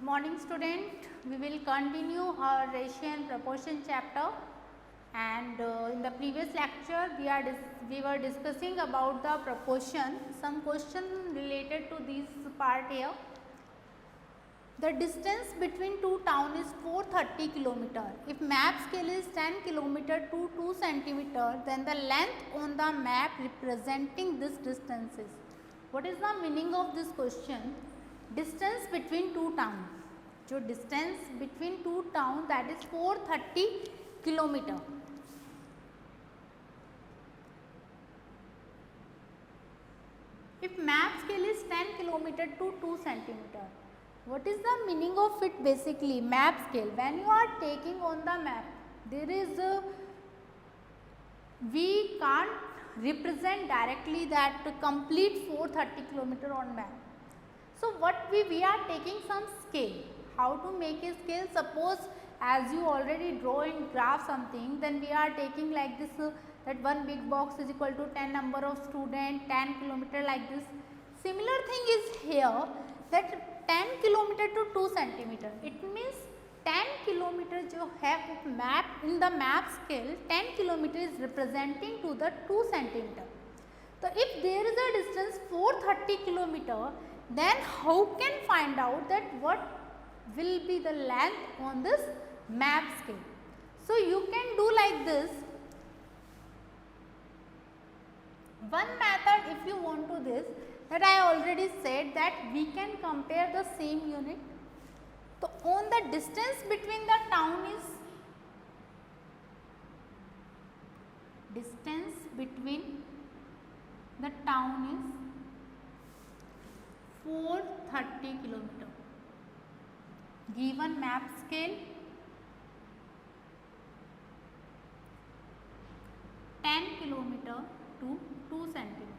morning student. We will continue our ratio and proportion chapter, and in the previous lecture we were discussing about the proportion. Some question related to this part here. The distance between two towns is 430 km. If map scale is 10 km to 2 cm, then the length on the map representing this distance is. What is the meaning of this question? Distance between two towns. जो distance between two towns, that is 430 km. If map scale is 10 km to 2 cm. What is the meaning of it basically? Map scale. When you are taking on the map, there is we can't represent directly that complete 430 km on map. So what we are taking some scale. How to make a scale? Suppose as you already draw in graph something, then we are taking like this that one big box is equal to 10 number of student, 10 km like this. Similar thing is here, that 10 km to 2 cm. It means 10 km जो है map in the map scale 10 km is representing to the 2 cm. So if there is a distance 430 km, then how can find out that what will be the length on this map scale? So you can do like this. One method, if you want to this, that I already said that we can compare the same unit. So on the distance between the town is distance between the town is 430 km. Given map scale 10 km to 2 cm.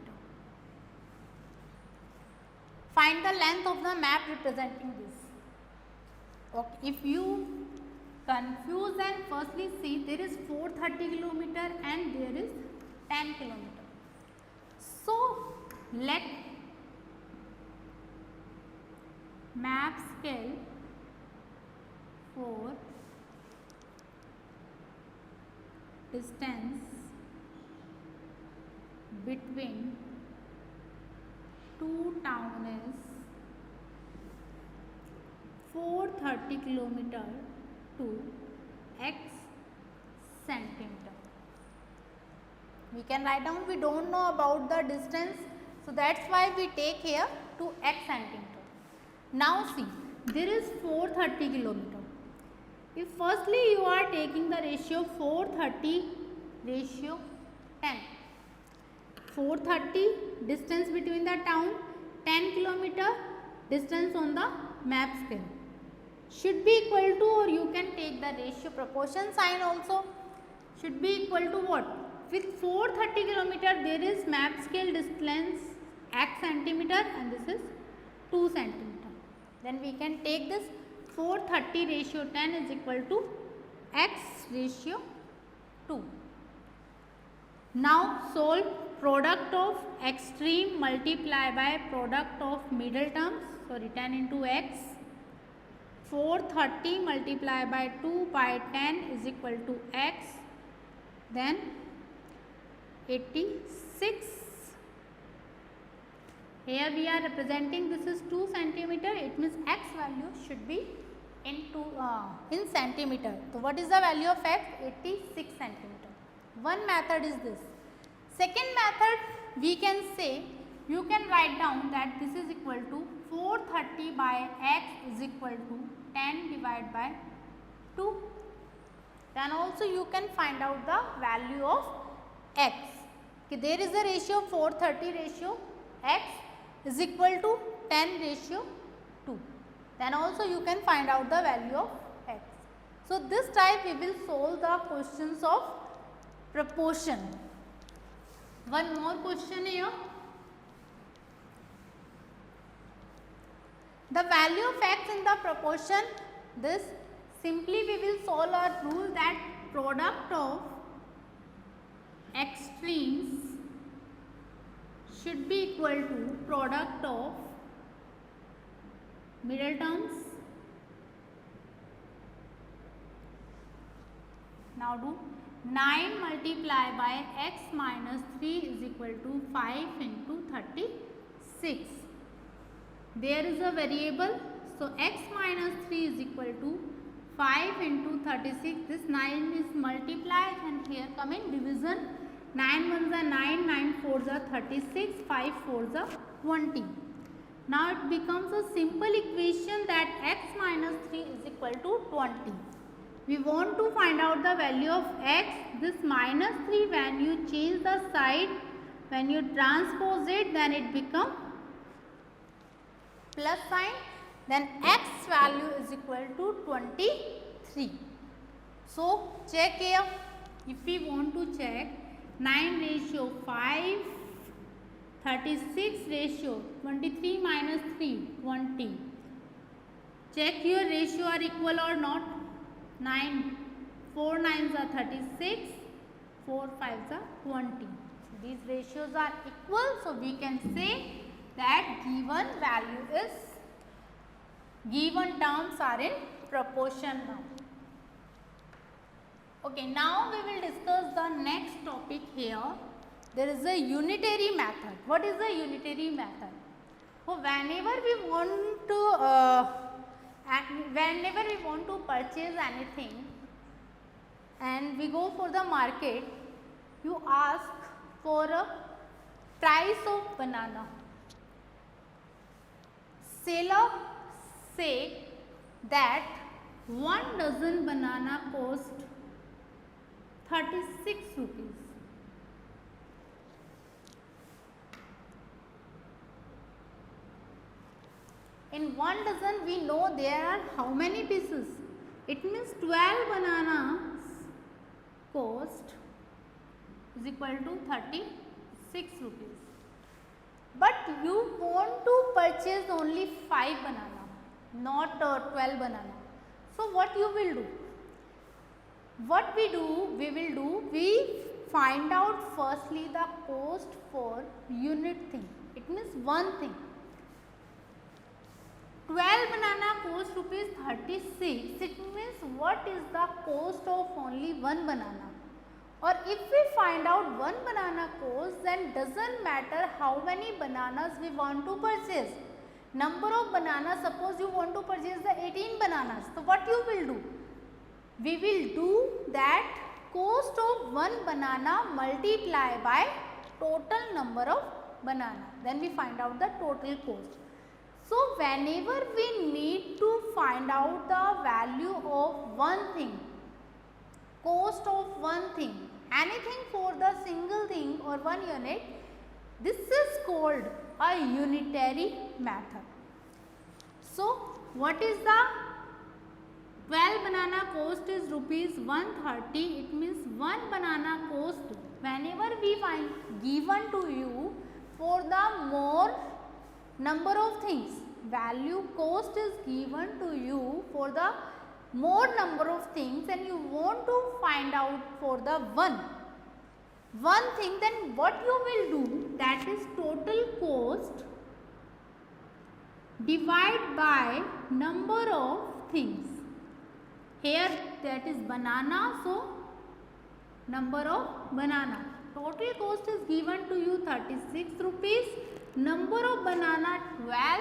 Find the length of the map representing this. Okay, if you confuse, then firstly see there is 430 km and there is 10 km. So let map scale for distance between two towns is 430 km to x centimeter. We can write down, we don't know about the distance, so that's why we take here to x centimeter. Now see, there is 430 km. If firstly you are taking the ratio 430 ratio 10. 430 distance between the town, 10 km distance on the map scale should be equal to, or you can take the ratio proportion sign also, should be equal to what? With 430 km there is map scale distance x centimeter and this is 2 centimeter. Then we can take this 430 ratio 10 is equal to x ratio 2. Now solve product of extreme multiply by product of middle terms. So 10 into x. 430 multiply by 2 by 10 is equal to x. Then 86. Here we are representing this is 2 centimeter. It means x value should be in centimeter. So what is the value of x? 86 centimeter. One method is this. Second method, we can say, you can write down that this is equal to 430 by x is equal to 10 divided by 2. Then also you can find out the value of x. Okay, there is a ratio 430 ratio x is equal to 10 ratio 2. Then also you can find out the value of x. So this type we will solve the questions of proportion. One more question here. The value of x in the proportion, this simply we will solve our rule that product of extremes should be equal to product of middle terms Now do 9 multiplied by x minus 3 is equal to 5 into 36. There is a variable, so x minus 3 is equal to 5 into 36. This 9 is multiplied and here come in division. 9 ones are 9, 9 fours are 36, 5 fours are 20. Now it becomes a simple equation that x minus 3 is equal to 20. We want to find out the value of x. This minus 3, when you change the side, when you transpose it, then it becomes plus sign, then x value is equal to 23. So check here, if we want to check 9 ratio 5, 36 ratio 23 minus 3, 20. Check your ratio are equal or not. 9, 4 9s are 36, 4 5s are 20. These ratios are equal, so we can say that given value is, given terms are in proportion now. Okay, now we will discuss the next topic here. There is a unitary method. What is the unitary method? So whenever we want to purchase anything and we go for the market, you ask for a price of banana. Seller say that 1 dozen banana cost 36 rupees. In 1 dozen we know there are how many pieces? It means 12 bananas cost is equal to 36 rupees. But you want to purchase only 5 banana, not 12 banana. So what you will do? What we will find out firstly the cost for unit thing. It means one thing. 12 banana cost rupees 36. It means what is the cost of only one banana? Or if we find out one banana cost, then doesn't matter how many bananas we want to purchase. Number of bananas, suppose you want to purchase the 18 bananas. So what you will do? We will do that cost of one banana multiply by total number of banana. Then we find out the total cost. So whenever we need to find out the value of one thing, cost of one thing, anything for the single thing or one unit, this is called a unitary method. So what is the 12 banana cost is rupees 130. It means one banana cost, whenever we find given to you for the more number of things, value cost is given to you for the more number of things and you want to find out for the one thing, then what you will do, that is total cost divide by number of things. Here that is banana, so number of banana. Total cost is given to you 36 rupees. Number of banana 12.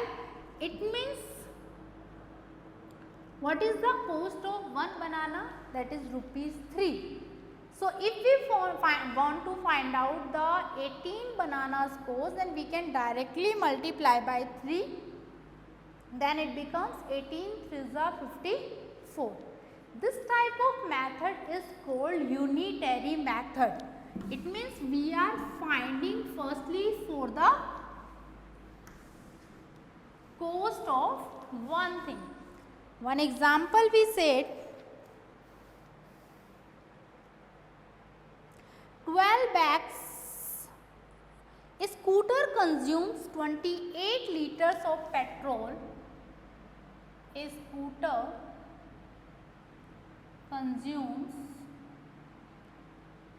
It means what is the cost of one banana? That is rupees 3. So if we want to find out the 18 bananas cost, then we can directly multiply by 3. Then it becomes 18 3s are 54. This type of method is called unitary method. It means we are finding firstly for the cost of one thing. One example we said 12 bags. A scooter consumes 28 liters of petrol. A scooter consumes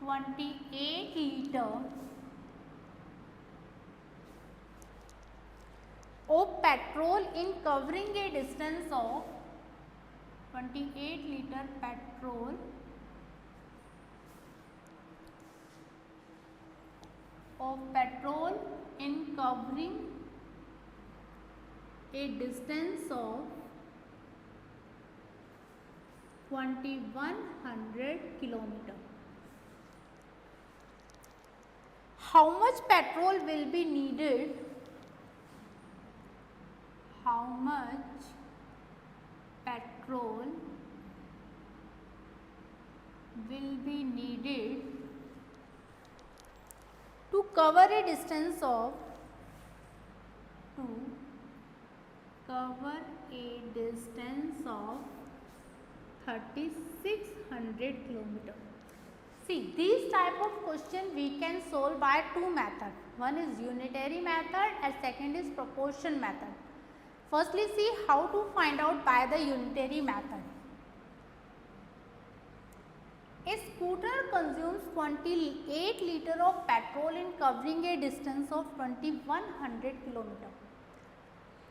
28 liters of petrol in covering a distance of 28 liter petrol of petrol in covering a distance of 2100 kilometer. How much petrol will be needed? How much petrol will be needed to cover a distance of 3600 kilometer. See, these type of question we can solve by two methods. One is unitary method and second is proportion method. Firstly, see how to find out by the unitary method. A scooter consumes 28 liters of petrol in covering a distance of 2100 km.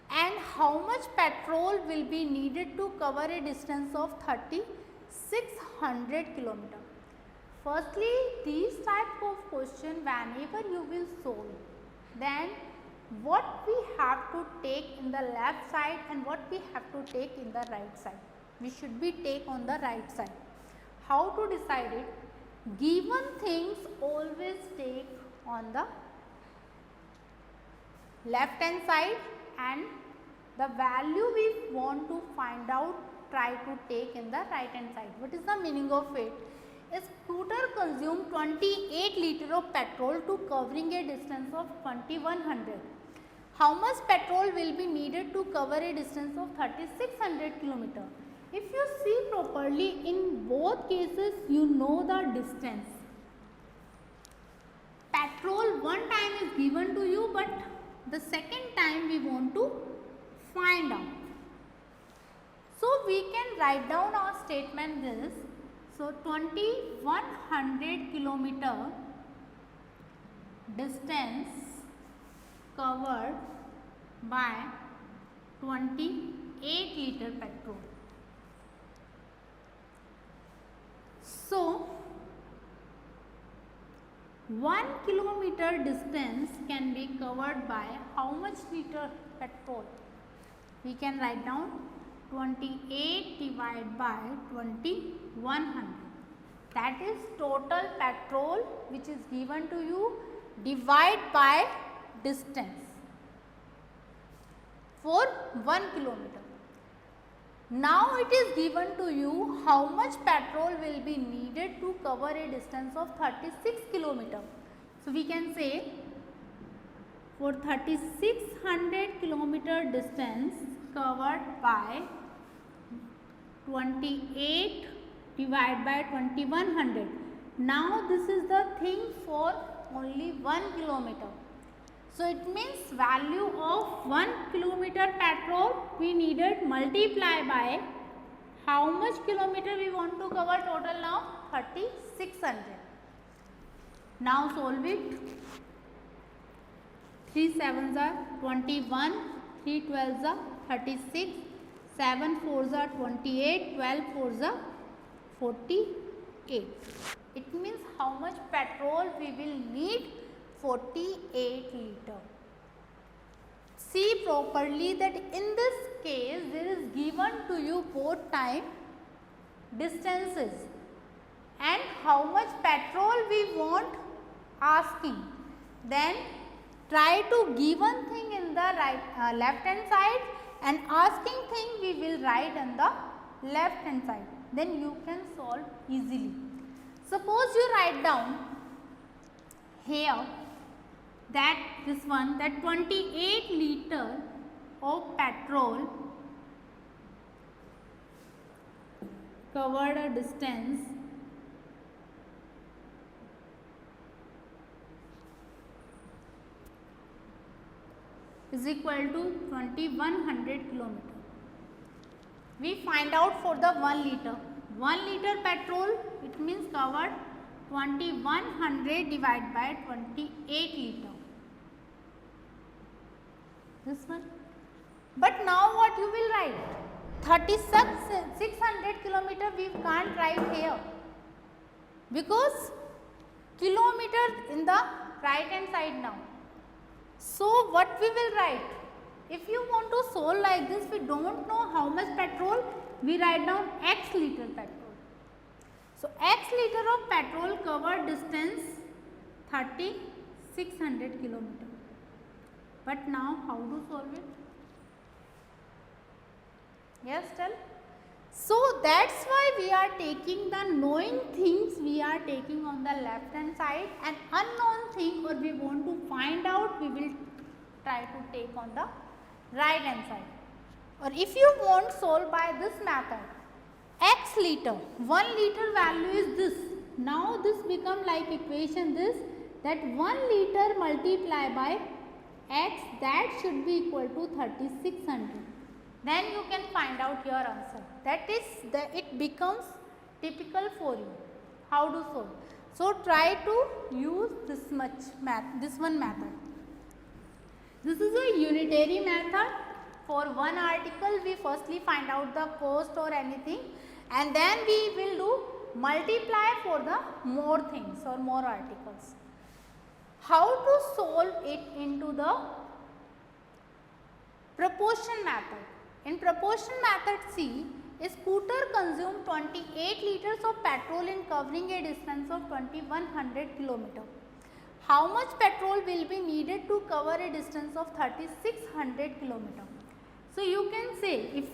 And how much petrol will be needed to cover a distance of 3600 km? Firstly, these type of question whenever you will solve, then what we have to take in the left side and what we have to take in the right side. We should be take on the right side. How to decide it? Given things always take on the left hand side and the value we want to find out try to take in the right hand side. What is the meaning of it? A scooter consumes 28 liters of petrol to covering a distance of 2100. How much petrol will be needed to cover a distance of 3600 km? If you see properly, in both cases you know the distance. Petrol one time is given to you, but the second time we want to find out. So we can write down our statement this. So 2100 kilometer distance covered by 28 liter petrol. So 1 kilometer distance can be covered by how much liter petrol? We can write down 28 divided by 2100. That is total petrol which is given to you, divide by distance for 1 kilometer. Now it is given to you how much petrol will be needed to cover a distance of 36 kilometer. So we can say for 3600 kilometer distance covered by 28 divided by 2100. Now this is the thing for only 1 kilometer. So it means value of 1 kilometer petrol we needed multiply by how much kilometer we want to cover total now? 3600. Now solve it. 3 7s are 21, 3 12s are 36, 7 4s are 28, 12 4s are 48. It means how much petrol we will need? 48 liter. See properly that in this case there is given to you both time distances and how much petrol we want asking. Then try to given thing in the left hand side and asking thing we will write on the left hand side. Then you can solve easily. Suppose you write down here that this one, that 28 liter of petrol covered a distance is equal to 2100 kilometer. We find out for the 1 liter. 1 liter petrol, it means covered 2100 divided by 28 liter. This one. But now what you will write? 3600 kilometer we can't write here because kilometer in the right hand side now. So what we will write? If you want to solve like this, we don't know how much petrol, we write down x liter petrol. So x liter of petrol covered distance 3600 kilometer. But now how to solve it? Yes, tell. So that's why we are taking the knowing things, we are taking on the left hand side, and unknown thing or we want to find out, we will try to take on the right hand side. Or if you want solve by this method, x liter, 1 liter value is this. Now this become like equation this, that 1 liter multiplied by x, that should be equal to 3600. Then you can find out your answer. That is, it becomes typical for you. How to solve? So try to use this one method. This is a unitary method. For one article, we firstly find out the cost or anything, and then we will do multiply for the more things or more articles. How to solve it into the proportion method? In proportion method C, a scooter consumed 28 liters of petrol in covering a distance of 2100 km. How much petrol will be needed to cover a distance of 3600 km? So you can say, if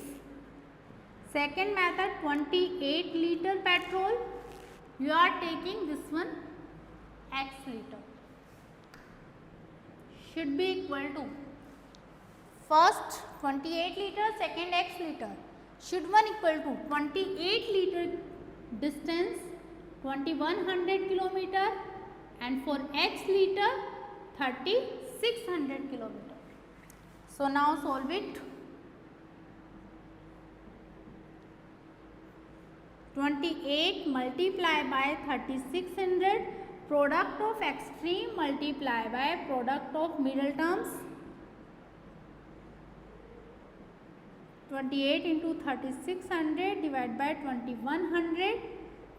second method 28 liter petrol, you are taking this one x liter, should be equal to first 28 liter, second x liter, should one equal to 28 liter distance 2100 kilometer, and for x liter 3600 kilometer. So now solve it. 28 multiplied by 3600, product of extreme multiplied by product of middle terms. 28 into 3600 divided by 2100,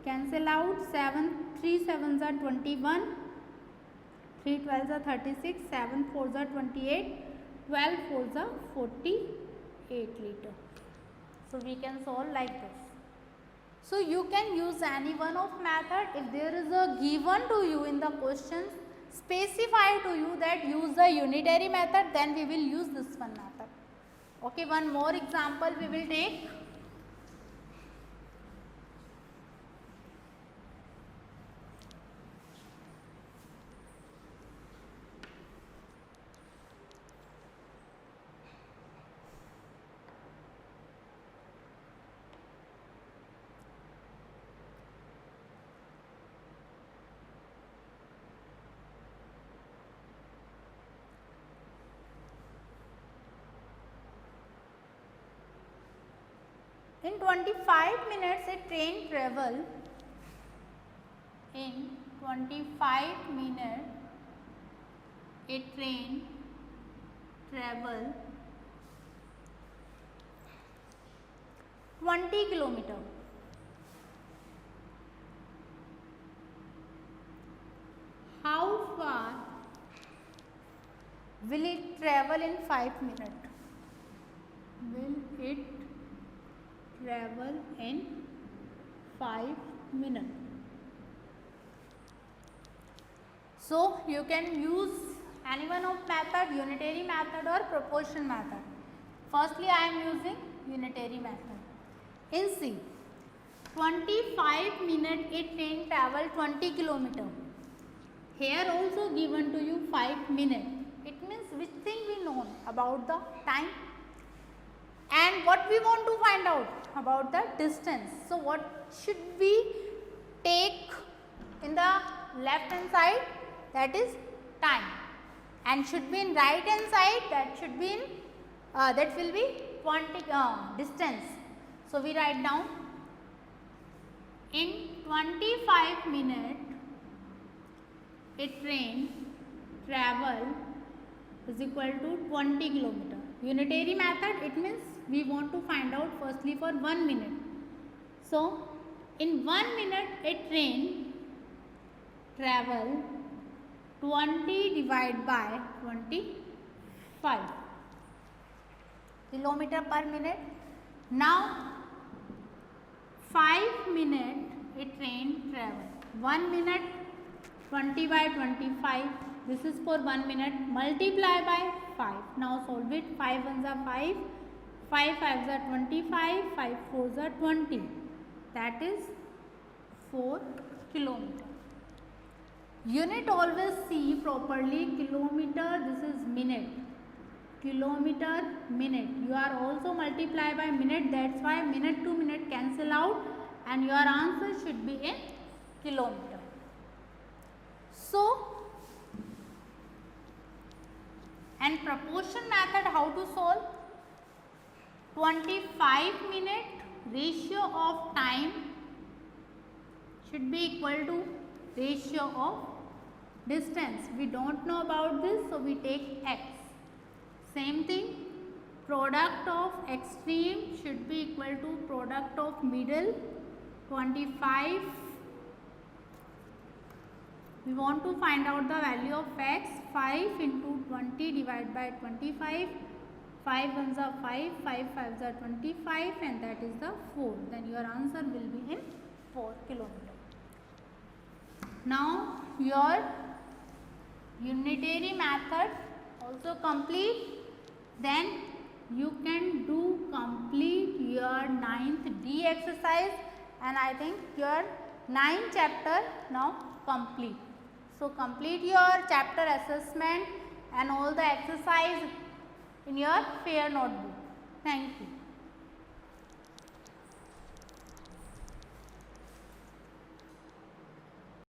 cancel out, 7 3 7s are 21, 3 12s are 36, 7 4s are 28, 12 4s are 48 liter. So we can solve like this. So you can use any one of method. If there is a given to you in the questions, specify to you that use the unitary method, then we will use this one method. Okay, one more example we will take. In 25 minutes, a train travel. In 25 minutes, a train travel 20 kilometer. How far will it travel in 5 minutes? Will it travel in 5 minutes? So you can use any one of method, unitary method or proportion method. Firstly, I am using unitary method. In C, 25 minutes a train travel 20 kilometer. Here also given to you 5 minutes. It means which thing we know about the time, and what we want to find out about the distance. So what should we take in the left hand side? That is time, and should be in right hand side, that should be in that will be distance. So we write down, in 25 minutes a train travel is equal to 20 kilometer. Unitary method, it means we want to find out firstly for 1 minute. So in 1 minute a train travel 20 divided by 25 kilometer per minute. Now 5 minute a train travel. 1 minute 20 by 25. This is for 1 minute. Multiply by 5. Now solve it. 5 ones are 5. 5 5s are 25. 5 4s are 20. That is 4 kilometer. Unit always see properly. Kilometer, this is minute. Kilometer, minute. You are also multiply by minute. That's why minute to minute cancel out and your answer should be in kilometer. So, and proportion method how to solve? 25 minute ratio of time should be equal to ratio of distance. We don't know about this, so we take x. Same thing, product of extreme should be equal to product of middle. 25. We want to find out the value of x. 5 into 20 divided by 25. 5 ones are 5, 5 5s are 25 and that is the 4. Then your answer will be in 4 kilometer. Now your unitary method also complete. Then you can do complete your 9th D exercise and I think your 9th chapter now complete. So complete your chapter assessment and all the exercise in your fair notebook. Thank you.